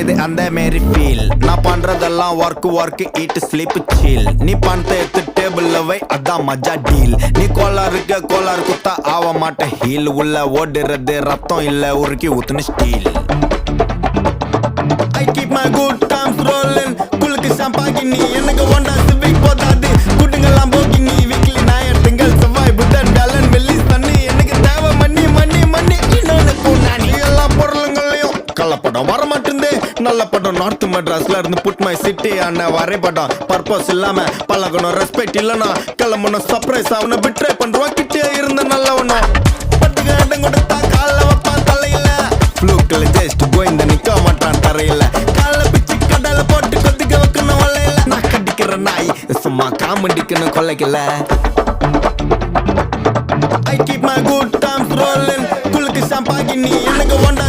இது அந்த மாரி ஃபீல். நான் பண்றதெல்லாம் ஒர்க் ஈட் ஸ்லீப் சீல். நீ பணத்தை எடுத்து டேபிள்ல வை, அதான் மஜா டீல். நீ கோளாறு குத்தா ஆக மாட்ட ஹீல். உள்ள ஓடுறது ரத்தம் இல்ல உருக்கி ஊத்துன steel. I keep my good times rolling. குளுக்கு ஷாம்பாகினி எனக்கு ஒண்டா சிவிக் போதாது. குடுங்கலாம் போகினி வீக்லி ஞாயிறு திங்கள் செவ்வாய் புதன் வியாழன் வெள்ளி சனி. எனக்கு தேவை மண்ணி இன்னொன்னு பூனானி. எல்லா பொருளுங்களையும் கள்ளப்படம் வர மாட்டேந்தே. நல்ல படம் நார்த் மெட்ராஸ்ல இருந்து புட் மை சிட்டி ஆன வரைபடம். பர்பஸ் இல்லாம பழகணும், ரெஸ்பெக்ட் இல்லனா கிளம்பணும். சர்ப்ரைஸ் அவனை பிட்ரே பண்றோம். கிட்டே இருந்த நல்லவனும் பட்டுக்கு இடம் கொடுத்தா கால வைப்பான் தலையில. ஃப்ளூக்ல ஜஸ்ட் கோயிந்த நிக்க மாட்டான் தரையில. கால பிச்சு கடல போட்டு கொதிக்க வைக்கணும் வலையில. நான் கடிக்கிற நாய் சும்மா காமெடிக்கணும் கொலைக்கல. I keep my good times rolling. குளுக்கு ஷாம்பாகினி எனக்கு ஒண்டா